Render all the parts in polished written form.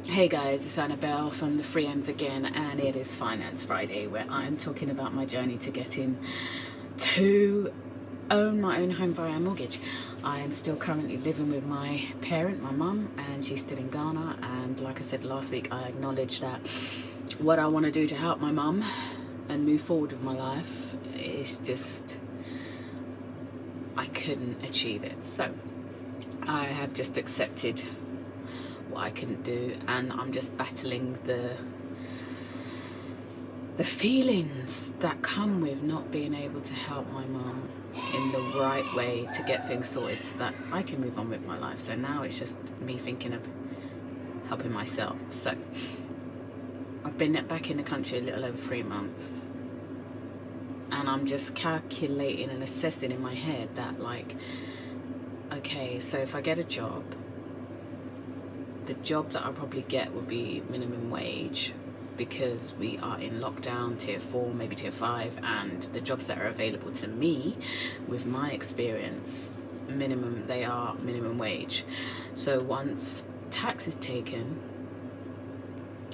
Hey guys, it's Annabelle from the Free Ends again, and it is Finance Friday, where I'm talking about my journey to getting to own my own home via mortgage. I am still currently living with my parent, my mum, and she's still in Ghana. And like I said last week, I acknowledge that what I want to do to help my mum and move forward with my life is just, I couldn't achieve it. So I have just accepted what I couldn't do, and I'm just battling the feelings that come with not being able to help my mum in the right way to get things sorted so that I can move on with my life. So now it's just me thinking of helping myself. So I've been back in the country a little over 3 months, and I'm just calculating and assessing in my head that, like, okay, so if I get a job, the job that I'll probably get will be minimum wage, because we are in lockdown, tier 4, maybe tier 5, and the jobs that are available to me with my experience, they are minimum wage. So once tax is taken,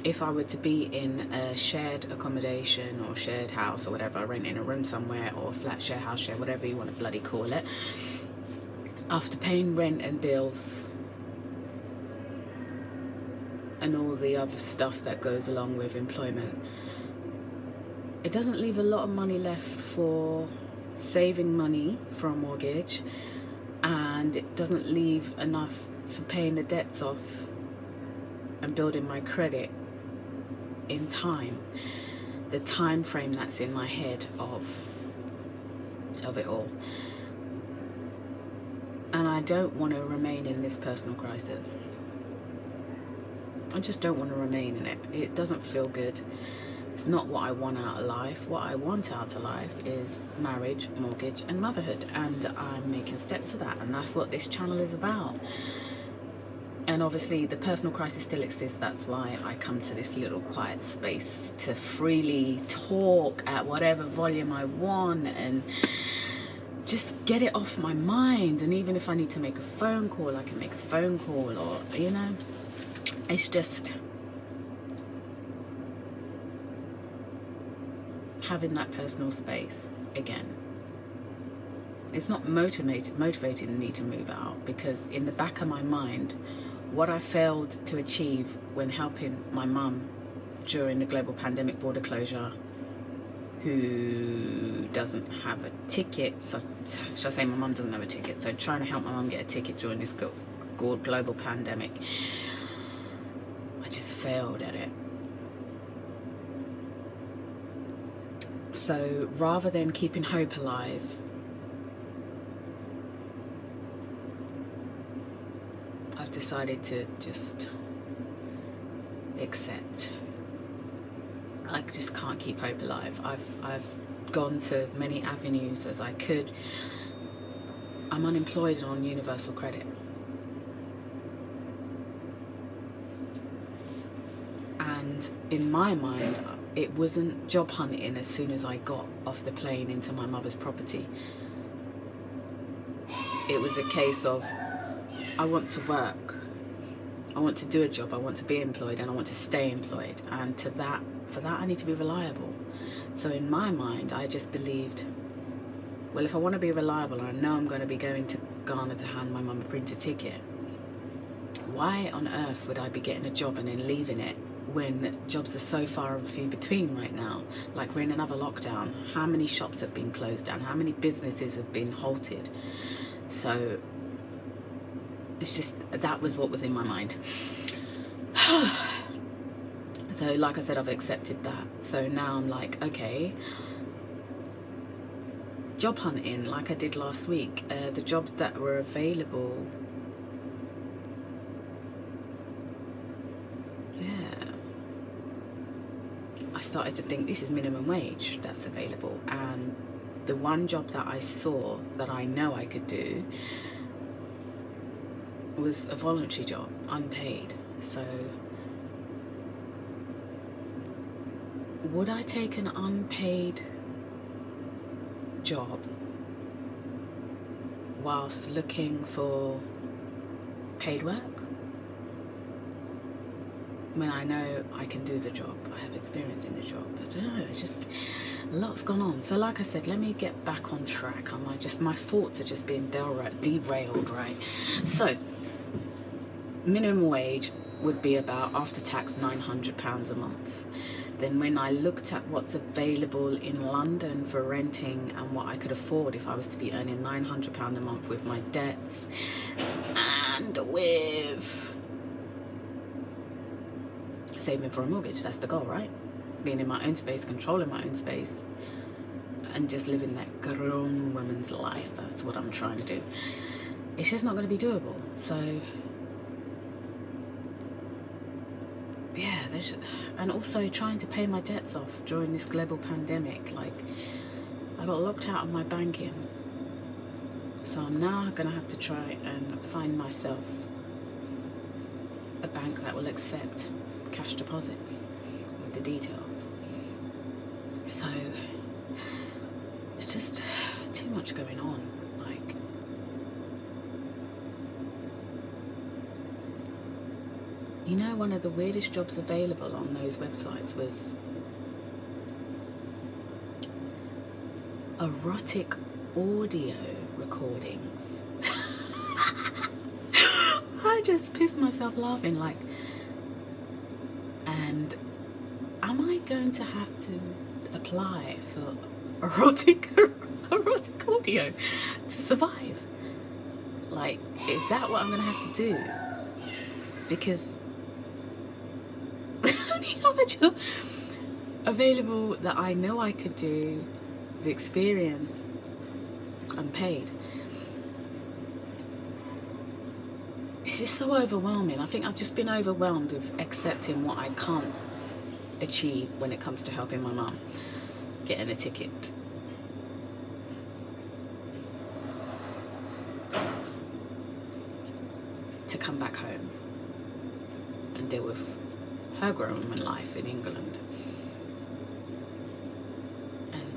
if I were to be in a shared accommodation or shared house or whatever, renting a room somewhere, or flat share, house share, whatever you want to bloody call it, after paying rent and bills and all the other stuff that goes along with employment, it doesn't leave a lot of money left for saving money for a mortgage, and it doesn't leave enough for paying the debts off and building my credit in time. The time frame that's in my head of it all. And I don't want to remain in this personal crisis. I just don't want to remain in it. It doesn't feel good. It's not what I want out of life. What I want out of life is marriage, mortgage, and motherhood. And I'm making steps to that. And that's what this channel is about. And obviously the personal crisis still exists. That's why I come to this little quiet space to freely talk at whatever volume I want and just get it off my mind. And even if I need to make a phone call, I can make a phone call, or, it's just having that personal space again. It's not motivating me to move out, because in the back of my mind, what I failed to achieve when helping my mum during the global pandemic border closure, who doesn't have a ticket, so should I say my mum doesn't have a ticket, so trying to help my mum get a ticket during this global pandemic, I just failed at it. So rather than keeping hope alive, I've decided to just accept. I just can't keep hope alive. I've gone to as many avenues as I could. I'm unemployed and on universal credit. And in my mind, it wasn't job hunting as soon as I got off the plane into my mother's property. It was a case of, I want to work, I want to do a job, I want to be employed, and I want to stay employed. And for that I need to be reliable. So in my mind, I just believed, well, if I want to be reliable and I know I'm going to be going to Ghana to hand my mum a printed ticket, why on earth would I be getting a job and then leaving it when jobs are so far and few between right now? Like, we're in another lockdown. How many shops have been closed down? How many businesses have been halted? So it's just, that was what was in my mind. So like I said, I've accepted that. So now I'm like, okay, job hunting like I did last week. The jobs that were available, I started to think, this is minimum wage that's available. And the one job that I saw that I know I could do was a voluntary job, unpaid. So would I take an unpaid job whilst looking for paid work? when I know I can do the job, I have experience in the job. I don't know, it's just a lot's gone on. So like I said, let me get back on track. My thoughts are just being derailed, right? So minimum wage would be about, after tax, £900 a month. Then when I looked at what's available in London for renting and what I could afford if I was to be earning £900 a month with my debts and with saving for a mortgage, that's the goal, right? Being in my own space, controlling my own space, and just living that grown woman's life. That's what I'm trying to do. It's just not going to be doable. So yeah, and also trying to pay my debts off during this global pandemic. Like, I got locked out of my banking, so I'm now going to have to try and find myself a bank that will accept cash deposits with the details. So it's just too much going on. Like, you know, one of the weirdest jobs available on those websites was erotic audio recordings. I just pissed myself laughing, like, and am I going to have to apply for erotic audio to survive? Like, is that what I'm going to have to do? Because the other job available that I know I could do, the experience, unpaid, it's just so overwhelming. I think I've just been overwhelmed with accepting what I can't achieve when it comes to helping my mum getting a ticket to come back home and deal with her grown woman life in England. And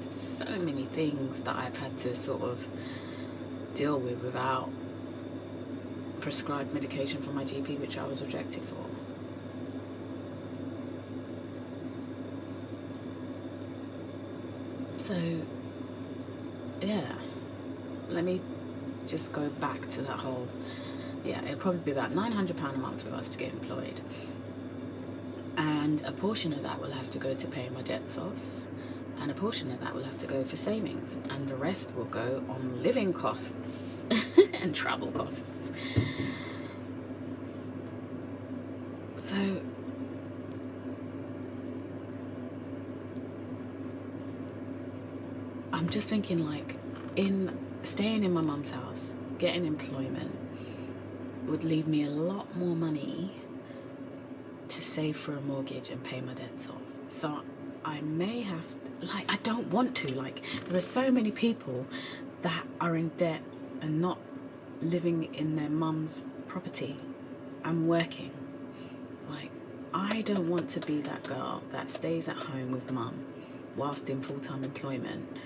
just so many things that I've had to sort of deal with without prescribed medication from my GP, which I was rejected for. So yeah, let me just go back to that whole, yeah, it'll probably be about £900 a month for us to get employed, and a portion of that will have to go to paying my debts off, and a portion of that will have to go for savings, and the rest will go on living costs and travel costs. So I'm just thinking, like, in staying in my mum's house, getting employment would leave me a lot more money to save for a mortgage and pay my debts off. So I may have, like, I don't want to, like, there are so many people that are in debt and not living in their mum's property and working. Like, I don't want to be that girl that stays at home with mum whilst in full-time employment,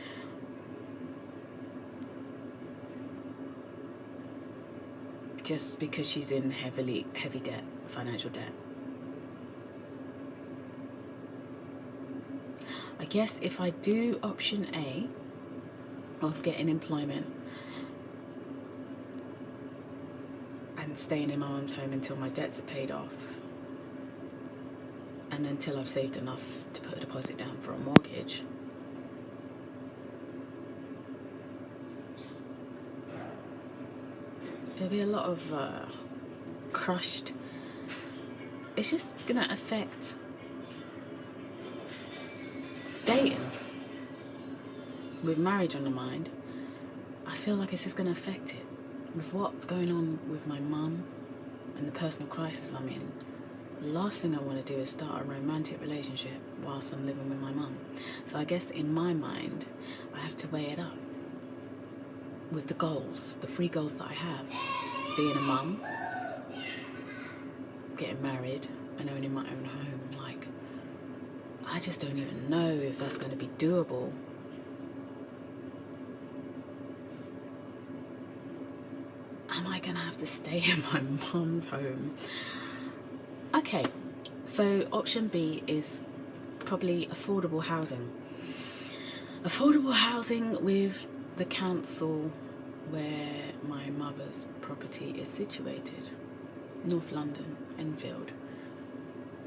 just because she's in heavy debt, financial debt. I guess if I do option A of getting employment and staying in my mum's home until my debts are paid off, and until I've saved enough to put a deposit down for a mortgage, there'll be a lot of crushed. It's just gonna affect dating. With marriage on the mind, I feel like it's just gonna affect it. With what's going on with my mum and the personal crisis I'm in, the last thing I want to do is start a romantic relationship whilst I'm living with my mum. So I guess in my mind, I have to weigh it up with the goals, the 3 goals that I have: being a mum, getting married, and owning my own home. Like, I just don't even know if that's going to be doable. Am I going to have to stay in my mum's home Okay, so option B is probably affordable housing. Affordable housing with the council where my mother's property is situated. North London, Enfield.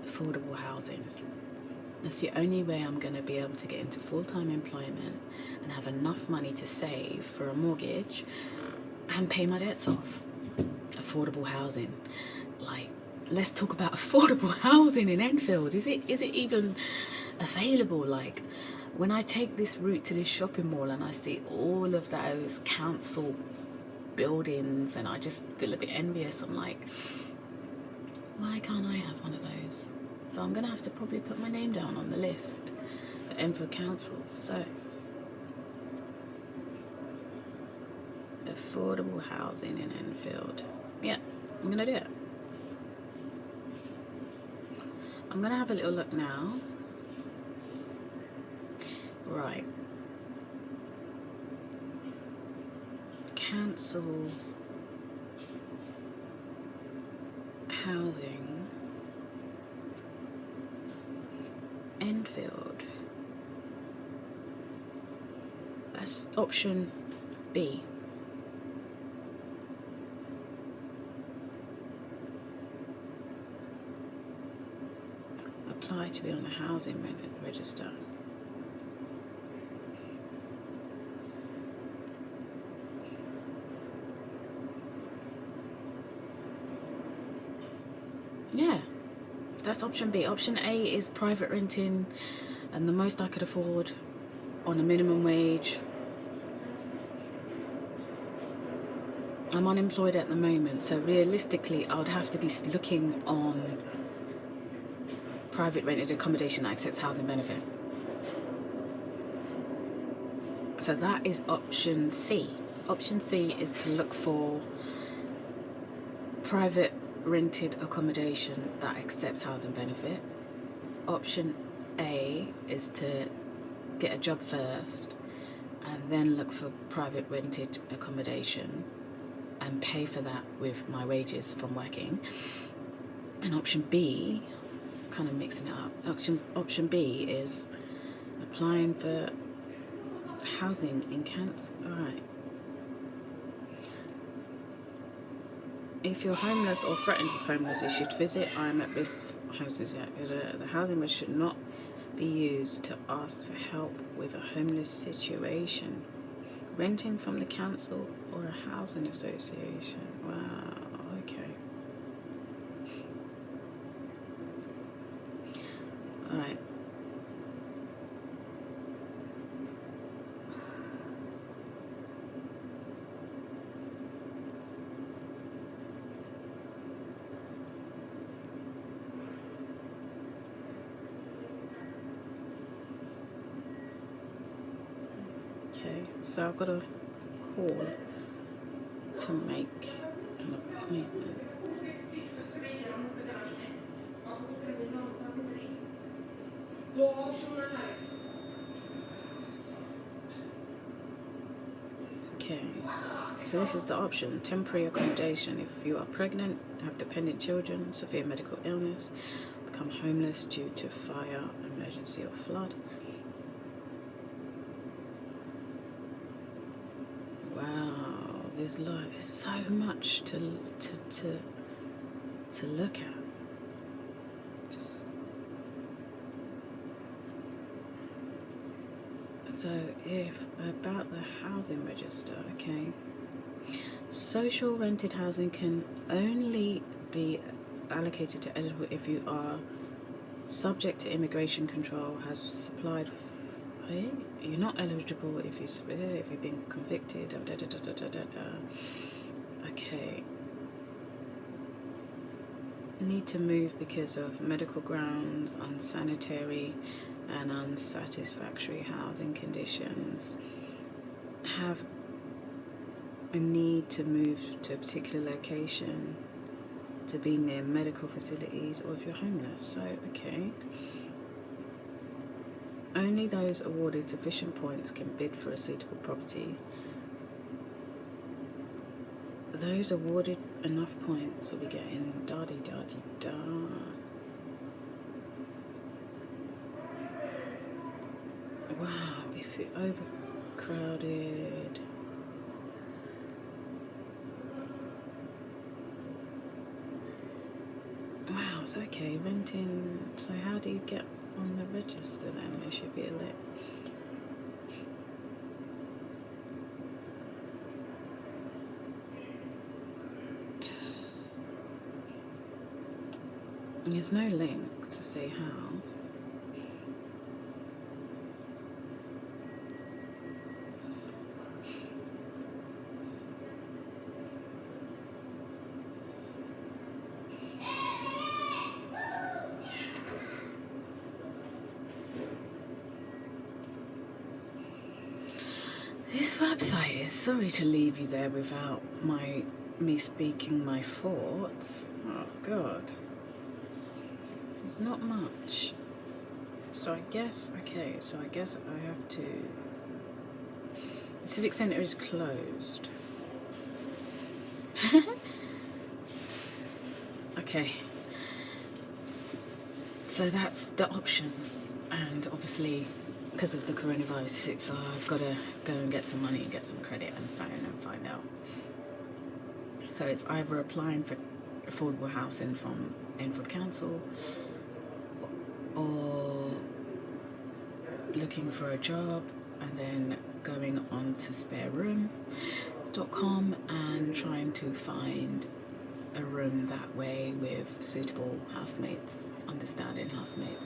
Affordable housing. That's the only way I'm going to be able to get into full-time employment and have enough money to save for a mortgage and pay my debts off. Affordable housing. Like, let's talk about affordable housing in Enfield. Is it even available? Like, when I take this route to this shopping mall and I see all of those council buildings and I just feel a bit envious, I'm like, why can't I have one of those? So I'm going to have to probably put my name down on the list for Enfield Council. So, affordable housing in Enfield. Yeah, I'm going to do it. I'm going to have a little look now. Right. Council housing, Enfield. That's option B. Apply to be on the housing register. Yeah, that's option B. Option A is private renting, and the most I could afford on a minimum wage. I'm unemployed at the moment, so realistically I would have to be looking on private rented accommodation that accepts housing benefit. So that is option C. Option C is to look for private rented accommodation that accepts housing benefit. Option A is to get a job first and then look for private rented accommodation and pay for that with my wages from working. And option B, kind of mixing it up, option B is applying for housing in Kent. Alright. If you're homeless or threatened with homeless, you should visit I'm at risk houses. The housing list should not be used to ask for help with a homeless situation. Renting from the council or a housing association. Wow, okay. Alright. Okay, so I've got a call to make an appointment. Okay, so this is the option: temporary accommodation. If you are pregnant, have dependent children, severe medical illness, become homeless due to fire, emergency or flood. Wow, there's so much to look at. So if about the housing register, okay, social rented housing can only be allocated to eligible if you are subject to immigration control, have supplied. You're not eligible if you've been convicted. Okay. Need to move because of medical grounds, unsanitary and unsatisfactory housing conditions. Have a need to move to a particular location, to be near medical facilities, or if you're homeless. So, okay. Only those awarded sufficient points can bid for a suitable property. Those awarded enough points will be getting da-di-da-di-da. Wow, if it overcrowded. Wow, so okay, renting. So how do you get on the register then? There should be a lit. There's no link to say how. This website is, sorry to leave you there without me speaking my thoughts. Oh God. There's not much. So I guess, okay, so I guess I have to... The Civic Centre is closed. Okay. So that's the options. And obviously, because of the coronavirus, so I've got to go and get some money and get some credit and phone and find out. So it's either applying for affordable housing from Enfield Council, or looking for a job and then going on to spareroom.com and trying to find a room that way with suitable housemates, understanding housemates,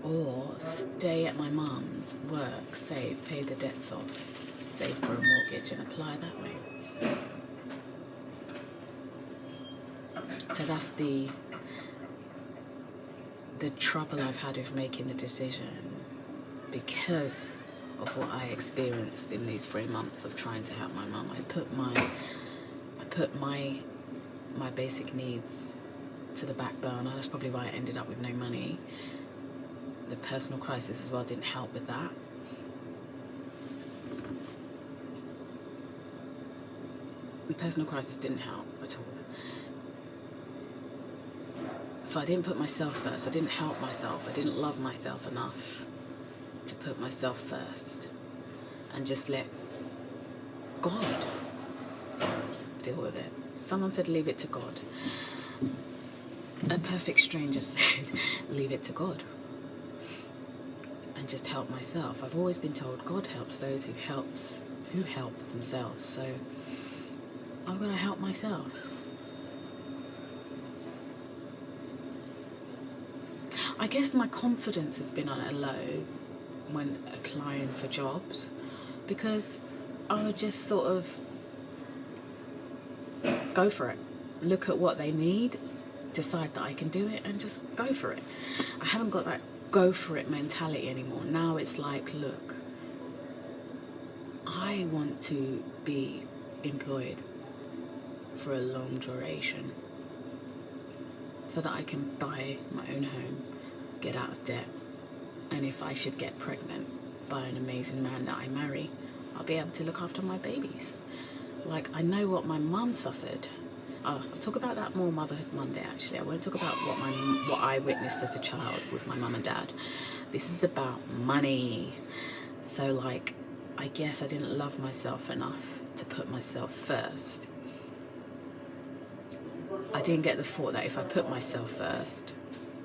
or stay at my mum's, work, save, pay the debts off, save for a mortgage and apply that way. So that's the trouble I've had with making the decision, because of what I experienced in these 3 months of trying to help my mum. I put my basic needs to the back burner. That's probably why I ended up with no money. The personal crisis as well didn't help with that. The personal crisis didn't help at all. So I didn't put myself first. I didn't help myself. I didn't love myself enough to put myself first and just let God deal with it. Someone said leave it to God. A perfect stranger said leave it to God and just help myself. I've always been told God helps those who help themselves. So I've got to help myself. I guess my confidence has been on a low when applying for jobs, because I would just sort of go for it, look at what they need, decide that I can do it, and just go for it. I haven't got that go for it mentality anymore. Now it's like, look, I want to be employed for a long duration so that I can buy my own home, get out of debt, and if I should get pregnant by an amazing man that I marry, I'll be able to look after my babies. Like, I know what my mum suffered. I'll talk about that more Motherhood Monday, actually. I won't talk about what I witnessed as a child with my mum and dad. This is about money. So, like, I guess I didn't love myself enough to put myself first. I didn't get the thought that if I put myself first,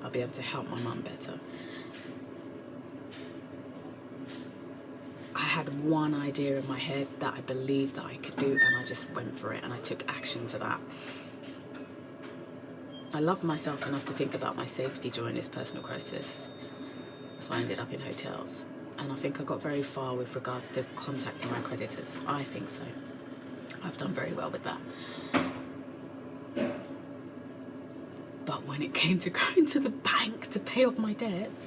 I'll be able to help my mum better. I had one idea in my head that I believed that I could do, and I just went for it and I took action to that. I loved myself enough to think about my safety during this personal crisis. That's why I ended up in hotels. And I think I got very far with regards to contacting my creditors. I think so. I've done very well with that. But when it came to going to the bank to pay off my debts,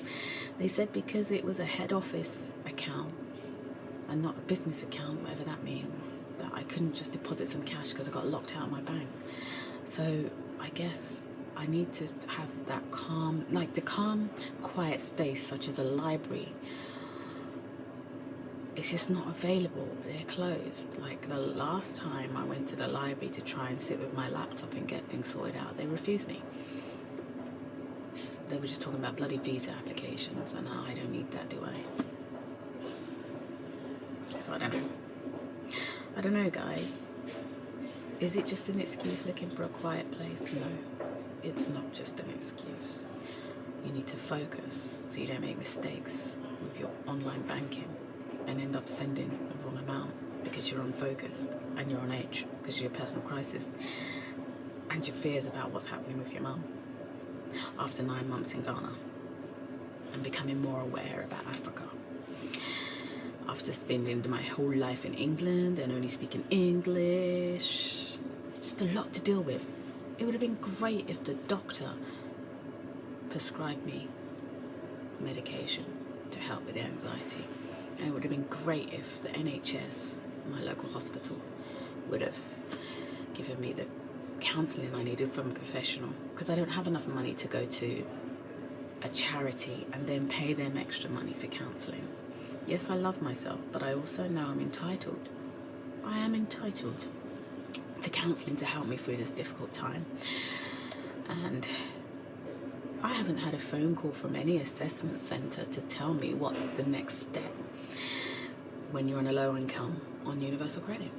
they said because it was a head office account and not a business account, whatever that means, that I couldn't just deposit some cash because I got locked out of my bank. So I guess I need to have that calm, like the calm, quiet space, such as a library. It's just not available. They're closed. Like the last time I went to the library to try and sit with my laptop and get things sorted out, they refused me. they were just talking about bloody visa applications, and I don't need that, do I? So I don't know. I don't know, guys. Is it just an excuse looking for a quiet place? No, it's not just an excuse. You need to focus so you don't make mistakes with your online banking and end up sending the wrong amount because you're unfocused and you're on edge because of your personal crisis and your fears about what's happening with your mum after 9 months in Ghana and becoming more aware about Africa. After spending my whole life in England and only speaking English, just a lot to deal with. It would have been great if the doctor prescribed me medication to help with the anxiety. And it would have been great if the NHS, my local hospital, would have given me the counselling I needed from a professional, because I don't have enough money to go to a charity and then pay them extra money for counselling. Yes, I love myself, but I also know I'm entitled. I am entitled to counselling to help me through this difficult time. And I haven't had a phone call from any assessment centre to tell me what's the next step when you're on a low income on universal credit.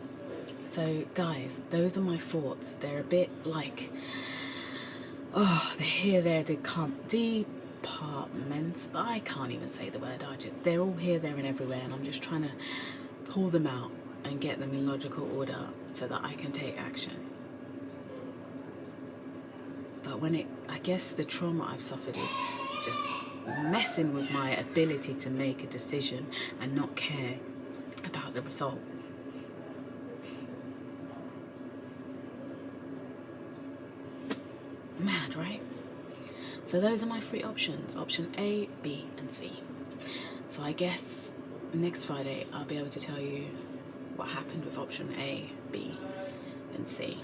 So guys, those are my thoughts. They're a bit like, oh, they're here, there, departments. I can't even say the word. They're all here, there and everywhere, and I'm just trying to pull them out and get them in logical order so that I can take action. But I guess the trauma I've suffered is just messing with my ability to make a decision and not care about the result. Mad, right? So those are my 3 options. Option A, B, and C. So I guess next Friday I'll be able to tell you what happened with option A, B, and C.